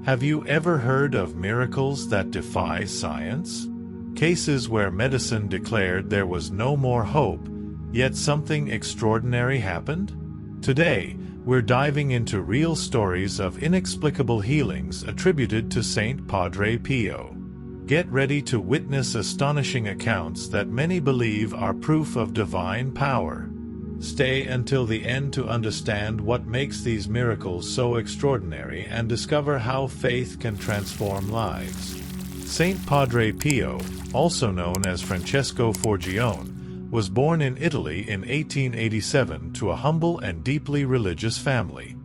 Have you ever heard of miracles that defy science? Cases where medicine declared there was no more hope, yet something extraordinary happened? Today, we're diving into real stories of inexplicable healings attributed to Saint Padre Pio. Get ready to witness astonishing accounts that many believe are proof of divine power. Stay until the end to understand what makes these miracles so extraordinary and discover how faith can transform lives. Saint Padre Pio, also known as Francesco Forgione, was born in Italy in 1887 to a humble and deeply religious family.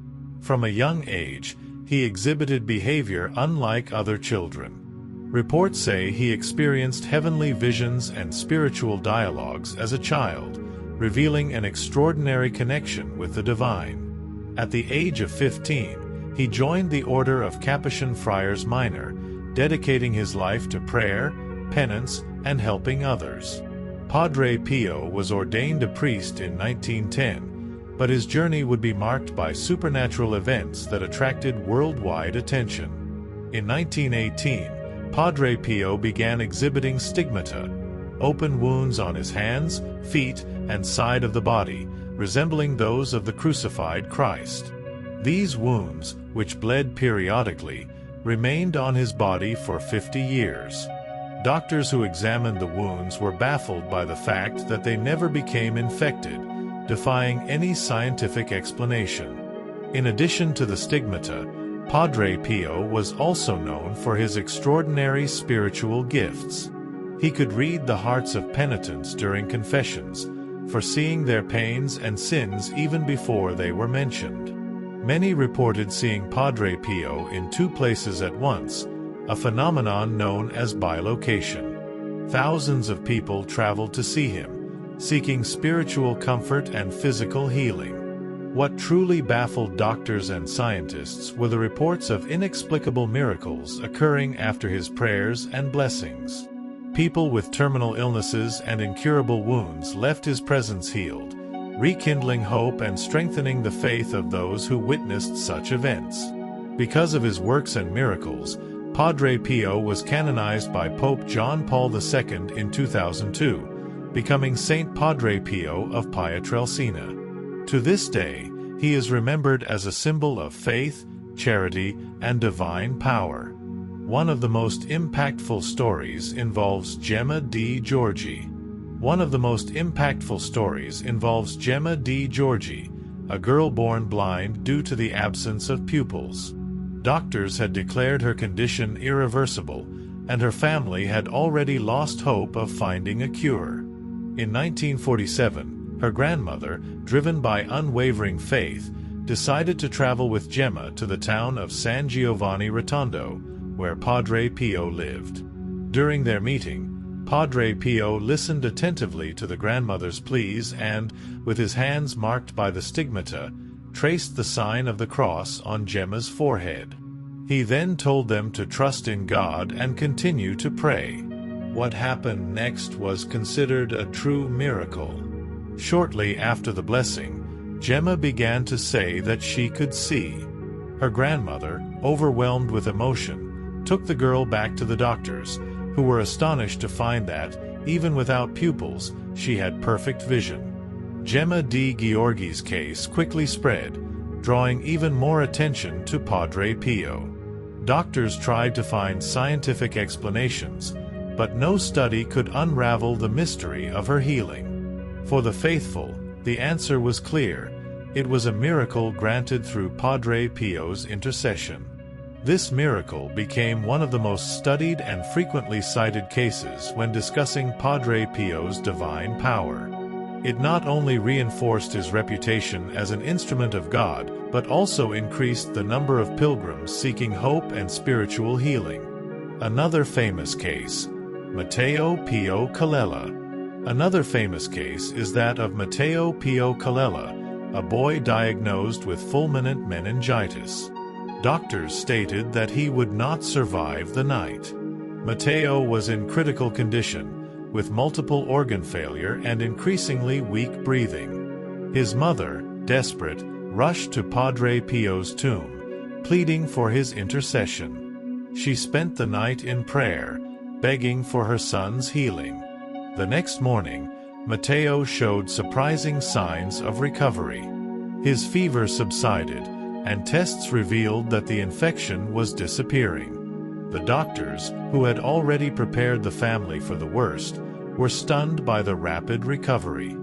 From a young age, he exhibited behavior unlike other children. Reports say he experienced heavenly visions and spiritual dialogues as a child, revealing an extraordinary connection with the divine. At the age of 15, he joined the order of Capuchin Friars Minor, dedicating his life to prayer, penance, and helping others. Padre Pio was ordained a priest in 1910, but his journey would be marked by supernatural events that attracted worldwide attention. In 1918, Padre Pio began exhibiting stigmata, open wounds on his hands, feet, and side of the body, resembling those of the crucified Christ. These wounds, which bled periodically, remained on his body for 50 years. Doctors who examined the wounds were baffled by the fact that they never became infected, defying any scientific explanation. In addition to the stigmata, Padre Pio was also known for his extraordinary spiritual gifts. He could read the hearts of penitents during confessions, foreseeing their pains and sins even before they were mentioned. Many reported seeing Padre Pio in two places at once, a phenomenon known as bilocation. Thousands of people traveled to see him, seeking spiritual comfort and physical healing. What truly baffled doctors and scientists were the reports of inexplicable miracles occurring after his prayers and blessings. People with terminal illnesses and incurable wounds left his presence healed, rekindling hope and strengthening the faith of those who witnessed such events. Because of his works and miracles, Padre Pio was canonized by Pope John Paul II in 2002, becoming Saint Padre Pio of Pietrelcina. To this day, he is remembered as a symbol of faith, charity, and divine power. One of the most impactful stories involves Gemmy di Giorgi. Gemmy di Giorgi, a girl born blind due to the absence of pupils. Doctors had declared her condition irreversible, and her family had already lost hope of finding a cure. In 1947, her grandmother, driven by unwavering faith, decided to travel with Gemma to the town of San Giovanni Rotondo, where Padre Pio lived. During their meeting, Padre Pio listened attentively to the grandmother's pleas and, with his hands marked by the stigmata, traced the sign of the cross on Gemma's forehead. He then told them to trust in God and continue to pray. What happened next was considered a true miracle. Shortly after the blessing, Gemma began to say that she could see. Her grandmother, overwhelmed with emotion, took the girl back to the doctors, who were astonished to find that, even without pupils, she had perfect vision. Gemmy di Giorgi's case quickly spread, drawing even more attention to Padre Pio. Doctors tried to find scientific explanations, but no study could unravel the mystery of her healing. For the faithful, the answer was clear. It was a miracle granted through Padre Pio's intercession. This miracle became one of the most studied and frequently cited cases when discussing Padre Pio's divine power. It not only reinforced his reputation as an instrument of God, but also increased the number of pilgrims seeking hope and spiritual healing. Another famous case, Matteo Pio Colella. Another famous case is that of Matteo Pio Colella, a boy diagnosed with fulminant meningitis. Doctors stated that he would not survive the night. Matteo was in critical condition, with multiple organ failure and increasingly weak breathing. His mother, desperate, rushed to Padre Pio's tomb, pleading for his intercession. She spent the night in prayer, begging for her son's healing. The next morning, Matteo showed surprising signs of recovery. His fever subsided, and tests revealed that the infection was disappearing. The doctors, who had already prepared the family for the worst, were stunned by the rapid recovery.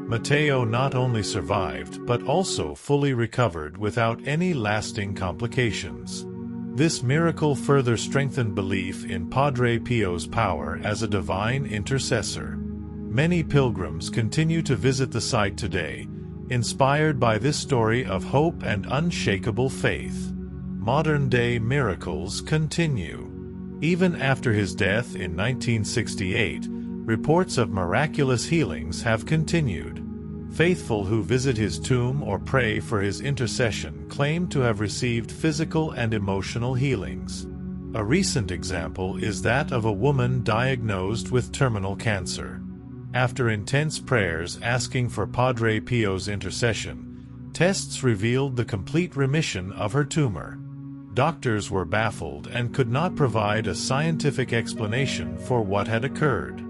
Matteo not only survived but also fully recovered without any lasting complications. This miracle further strengthened belief in Padre Pio's power as a divine intercessor. Many pilgrims continue to visit the site today, inspired by this story of hope and unshakable faith. Modern-day miracles continue. Even after his death in 1968, reports of miraculous healings have continued. Faithful who visit his tomb or pray for his intercession claim to have received physical and emotional healings. A recent example is that of a woman diagnosed with terminal cancer. After intense prayers asking for Padre Pio's intercession, tests revealed the complete remission of her tumor. Doctors were baffled and could not provide a scientific explanation for what had occurred.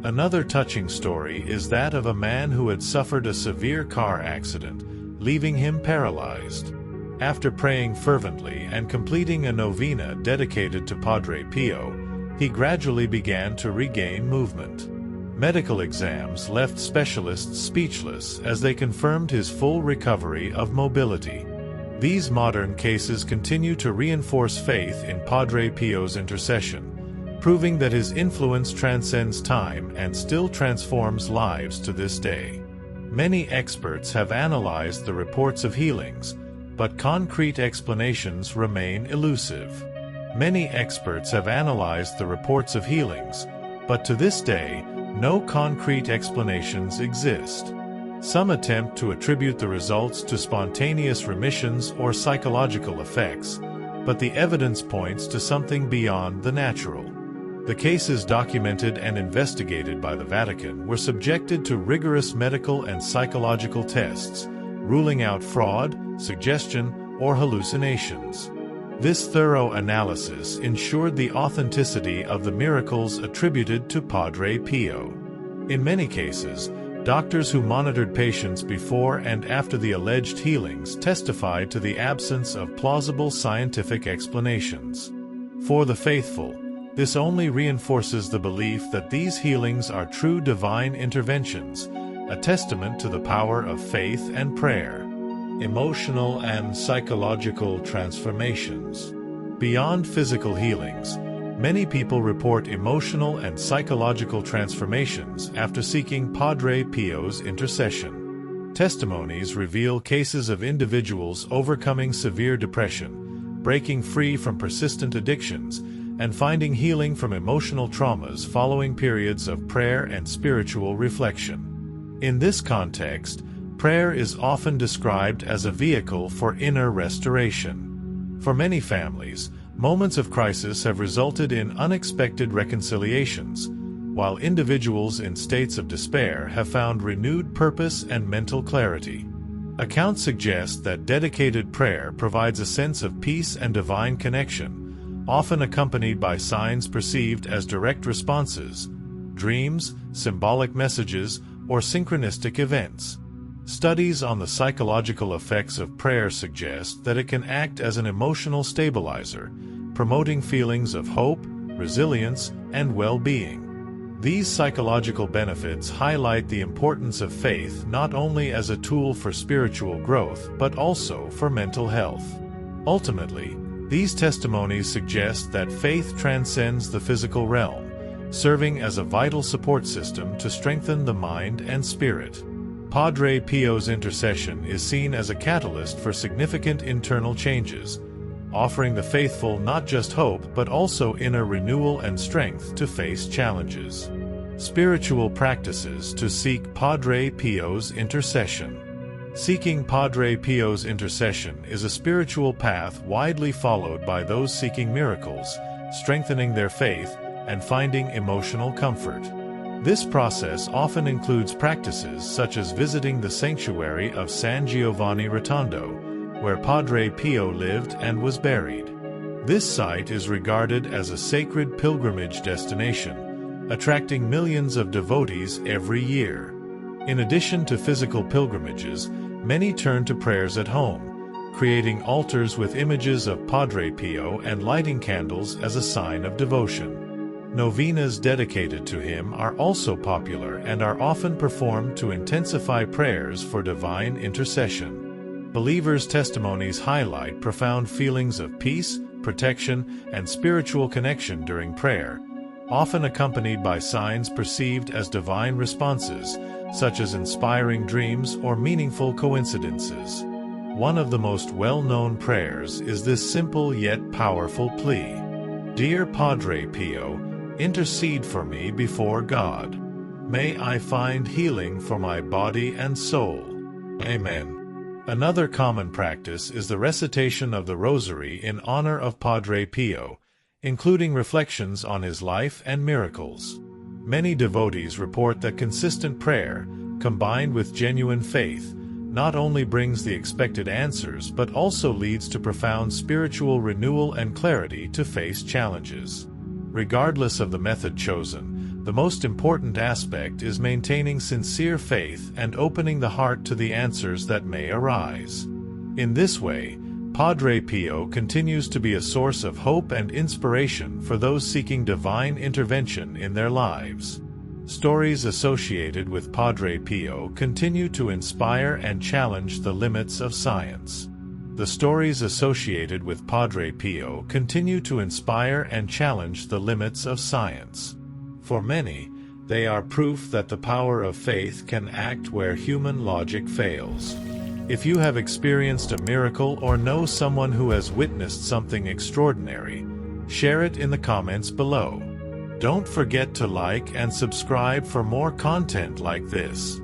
Another touching story is that of a man who had suffered a severe car accident, leaving him paralyzed. After praying fervently and completing a novena dedicated to Padre Pio, he gradually began to regain movement. Medical exams left specialists speechless as they confirmed his full recovery of mobility. These modern cases continue to reinforce faith in Padre Pio's intercession, proving that his influence transcends time and still transforms lives to this day. Many experts have analyzed the reports of healings, but concrete explanations remain elusive. Many experts have analyzed the reports of healings, but to this day, no concrete explanations exist. Some attempt to attribute the results to spontaneous remissions or psychological effects, but the evidence points to something beyond the natural. The cases documented and investigated by the Vatican were subjected to rigorous medical and psychological tests, ruling out fraud, suggestion, or hallucinations. This thorough analysis ensured the authenticity of the miracles attributed to Padre Pio. In many cases, doctors who monitored patients before and after the alleged healings testified to the absence of plausible scientific explanations. For the faithful, this only reinforces the belief that these healings are true divine interventions, a testament to the power of faith and prayer. Emotional and psychological transformations. Beyond physical healings, many people report emotional and psychological transformations after seeking Padre Pio's intercession. Testimonies reveal cases of individuals overcoming severe depression, breaking free from persistent addictions, and finding healing from emotional traumas following periods of prayer and spiritual reflection. In this context, prayer is often described as a vehicle for inner restoration. For many families, moments of crisis have resulted in unexpected reconciliations, while individuals in states of despair have found renewed purpose and mental clarity. Accounts suggest that dedicated prayer provides a sense of peace and divine connection, often accompanied by signs perceived as direct responses, dreams, symbolic messages, or synchronistic events. Studies on the psychological effects of prayer suggest that it can act as an emotional stabilizer, promoting feelings of hope, resilience, and well-being. These psychological benefits highlight the importance of faith not only as a tool for spiritual growth but also for mental health. Ultimately, these testimonies suggest that faith transcends the physical realm, serving as a vital support system to strengthen the mind and spirit. Padre Pio's intercession is seen as a catalyst for significant internal changes, offering the faithful not just hope but also inner renewal and strength to face challenges. Spiritual practices to seek Padre Pio's intercession. Seeking Padre Pio's intercession is a spiritual path widely followed by those seeking miracles, strengthening their faith, and finding emotional comfort. This process often includes practices such as visiting the sanctuary of San Giovanni Rotondo, where Padre Pio lived and was buried. This site is regarded as a sacred pilgrimage destination, attracting millions of devotees every year. In addition to physical pilgrimages, many turn to prayers at home, creating altars with images of Padre Pio and lighting candles as a sign of devotion. Novenas dedicated to him are also popular and are often performed to intensify prayers for divine intercession. Believers' testimonies highlight profound feelings of peace, protection, and spiritual connection during prayer, often accompanied by signs perceived as divine responses, such as inspiring dreams or meaningful coincidences. One of the most well-known prayers is this simple yet powerful plea: "Dear Padre Pio, intercede for me before God. May I find healing for my body and soul. Amen." Another common practice is the recitation of the Rosary in honor of Padre Pio, including reflections on his life and miracles. Many devotees report that consistent prayer, combined with genuine faith, not only brings the expected answers but also leads to profound spiritual renewal and clarity to face challenges. Regardless of the method chosen, the most important aspect is maintaining sincere faith and opening the heart to the answers that may arise. In this way, Padre Pio continues to be a source of hope and inspiration for those seeking divine intervention in their lives. Stories associated with Padre Pio continue to inspire and challenge the limits of science. The stories associated with Padre Pio continue to inspire and challenge the limits of science. For many, they are proof that the power of faith can act where human logic fails. If you have experienced a miracle or know someone who has witnessed something extraordinary, share it in the comments below. Don't forget to like and subscribe for more content like this.